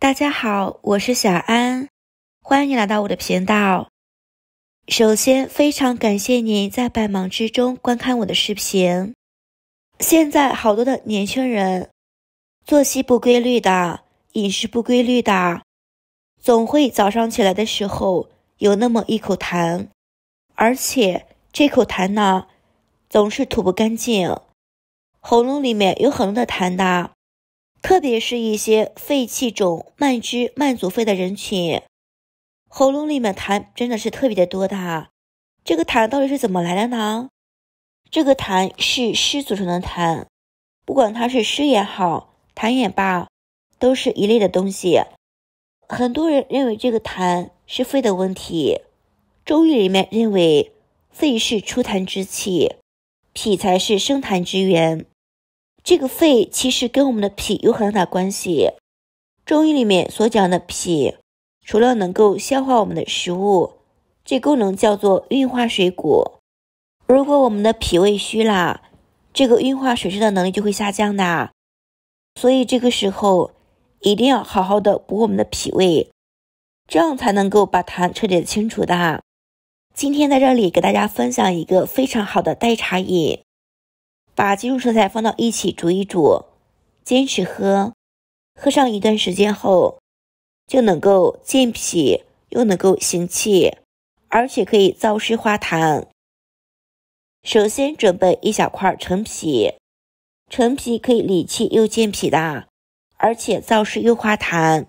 大家好，我是小安，欢迎你来到我的频道。首先，非常感谢您在百忙之中观看我的视频。现在好多的年轻人，作息不规律的，饮食不规律的，总会早上起来的时候有那么一口痰，而且这口痰呢，总是吐不干净，喉咙里面有很多的痰的。特别是一些肺气肿、慢支、慢阻肺的人群，喉咙里面痰真的是特别的多的。这个痰到底是怎么来的呢？这个痰是湿组成的痰，不管它是湿也好，痰也罢，都是一类的东西。很多人认为这个痰是肺的问题，中医里面认为肺是出痰之器，脾才是生痰之源。这个肺其实跟我们的脾有很大关系。中医里面所讲的脾，除了能够消化我们的食物，这功能叫做运化水谷。如果我们的脾胃虚了，这个运化水湿的能力就会下降的。所以这个时候一定要好好的补我们的脾胃，这样才能够把痰彻底的清除的。今天在这里给大家分享一个非常好的代茶饮，把几种食材放到一起煮一煮，坚持喝，喝上一段时间后，就能够健脾，又能够行气，而且可以燥湿化痰。首先准备一小块陈皮，陈皮可以理气又健脾的，而且燥湿又化痰。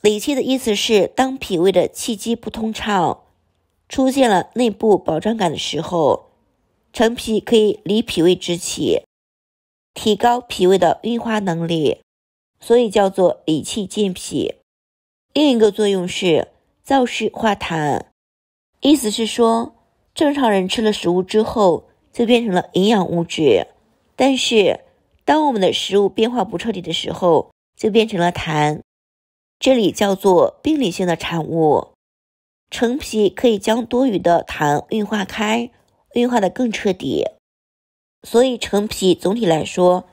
理气的意思是当脾胃的气机不通畅，出现了内部饱胀感的时候，陈皮可以理脾胃之气，提高脾胃的运化能力，所以叫做理气健脾。另一个作用是燥湿化痰，意思是说正常人吃了食物之后就变成了营养物质，但是当我们的食物变化不彻底的时候，就变成了痰，这里叫做病理性的产物。陈皮可以将多余的痰运化开，运化的更彻底，所以陈皮总体来说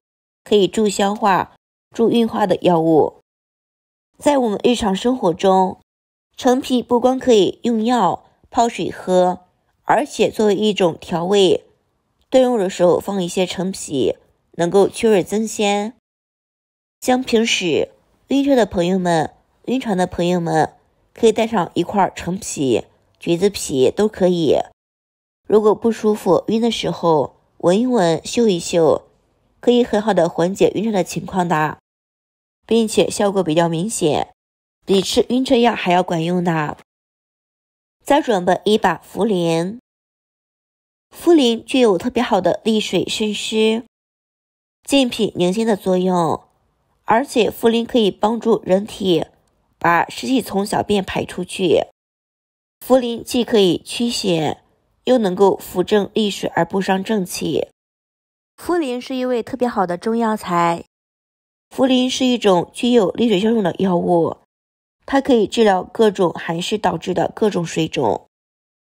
可以助消化、助运化的药物。在我们日常生活中，陈皮不光可以用药泡水喝，而且作为一种调味，炖肉的时候放一些陈皮，能够去味增鲜。像平时晕车的朋友们、晕船的朋友们，可以带上一块陈皮、橘子皮都可以。如果不舒服晕的时候，闻一闻、嗅一嗅，可以很好的缓解晕车的情况的，并且效果比较明显，比吃晕车药还要管用的。再准备一把茯苓，茯苓具有特别好的利水渗湿、健脾宁心的作用，而且茯苓可以帮助人体把湿气从小便排出去。茯苓既可以驱邪，又能够扶正利水而不伤正气。茯苓是一味特别好的中药材，茯苓是一种具有利水效用的药物，它可以治疗各种寒湿导致的各种水肿。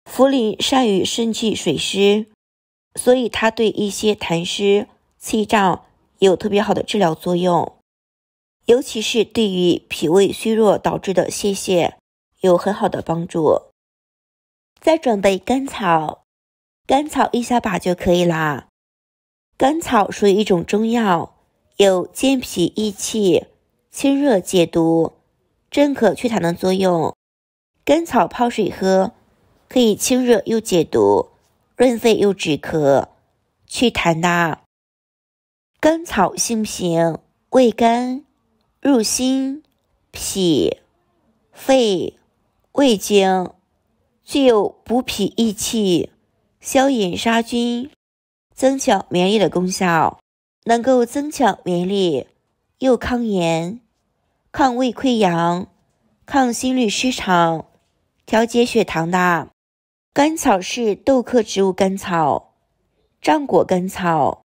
茯苓善于肾气水湿，所以它对一些痰湿、气胀有特别好的治疗作用，尤其是对于脾胃虚弱导致的泄泻有很好的帮助。再准备甘草，甘草一小把就可以啦。甘草属于一种中药，有健脾益气、清热解毒、镇咳祛痰的作用。甘草泡水喝，可以清热又解毒，润肺又止咳，祛痰的。甘草性平，味甘，入心、脾、肺、胃经，具有补脾益气、消炎杀菌、增强免疫力的功效，能够增强免疫力，又抗炎、抗胃溃疡、抗心律失常，调节血糖的。甘草是豆科植物甘草、杖果甘草、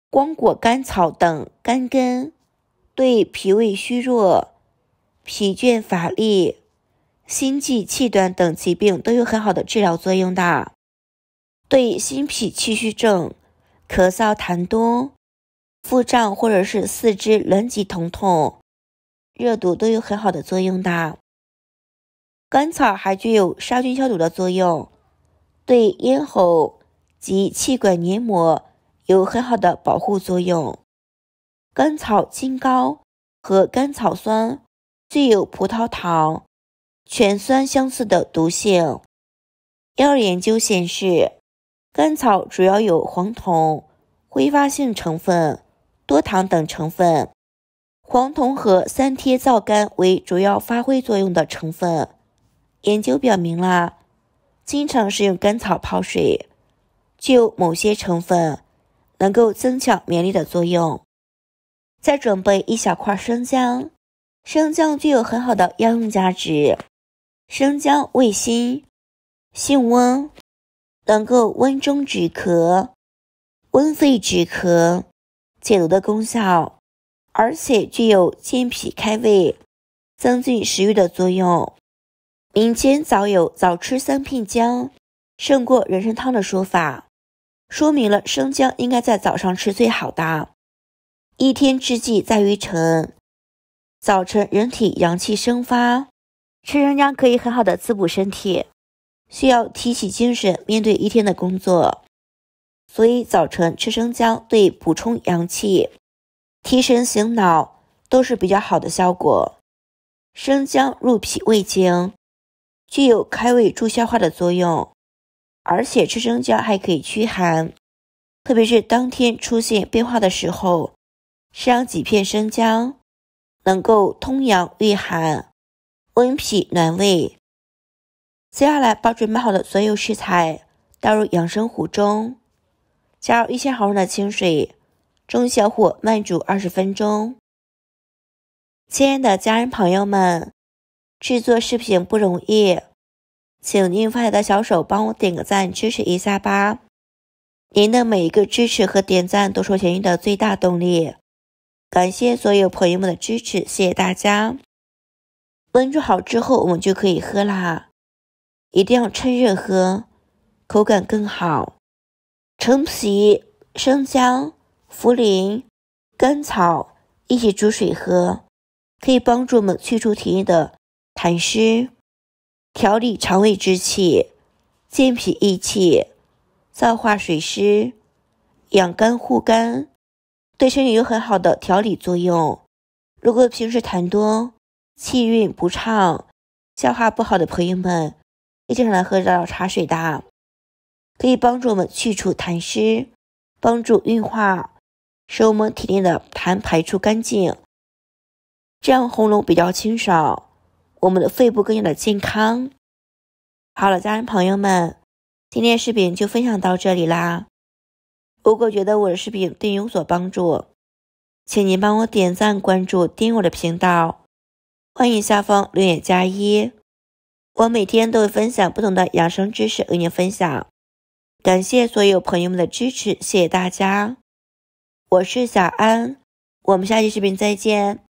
光果甘草等甘根，对脾胃虚弱、疲倦乏力、心悸气短等疾病都有很好的治疗作用的。对心脾气虚症、咳嗽痰多、腹胀或者是四肢挛急疼痛、热毒都有很好的作用的。甘草还具有杀菌消毒的作用，对咽喉及气管黏膜有很好的保护作用。甘草精膏和甘草酸具有葡萄糖、醛酸相似的毒性。药研究显示，甘草主要有黄酮、挥发性成分、多糖等成分。黄酮和3萜皂苷为主要发挥作用的成分。研究表明了，经常使用甘草泡水，具有某些成分能够增强免疫力的作用。再准备1小块生姜，生姜具有很好的药用价值。生姜味辛，性温，能够温中止咳、温肺止咳、解毒的功效，而且具有健脾开胃、增进食欲的作用。民间早有早吃3片姜胜过人参汤的说法，说明了生姜应该在早上吃最好的。一天之计在于晨，早晨人体阳气生发，吃生姜可以很好的滋补身体，需要提起精神面对一天的工作，所以早晨吃生姜对补充阳气、提神醒脑都是比较好的效果。生姜入脾胃经，具有开胃助消化的作用，而且吃生姜还可以驱寒，特别是当天出现变化的时候，吃上几片生姜，能够通阳御寒、温脾暖胃。接下来把准备好的所有食材倒入养生壶中，加入1000毫升的清水，中小火慢煮20分钟。亲爱的家人朋友们，制作视频不容易，请您发财的小手帮我点个赞支持一下吧。您的每一个支持和点赞都是我前进的最大动力，感谢所有朋友们的支持，谢谢大家。温煮好之后我们就可以喝啦，一定要趁热喝，口感更好。陈皮、生姜、茯苓、甘草一起煮水喝，可以帮助我们去除体内的痰湿，调理肠胃之气，健脾益气，燥化水湿，养肝护肝，对身体有很好的调理作用。如果平时痰多、气运不畅、消化不好的朋友们，可以经常来喝这茶水的，可以帮助我们去除痰湿，帮助运化，使我们体内的痰排出干净，这样喉咙比较清爽，我们的肺部更加的健康。好了，家人朋友们，今天视频就分享到这里啦。如果觉得我的视频对你有所帮助，请您帮我点赞、关注、订阅我的频道，欢迎下方留言加1，我每天都会分享不同的养生知识与您分享。感谢所有朋友们的支持，谢谢大家。我是小安，我们下期视频再见。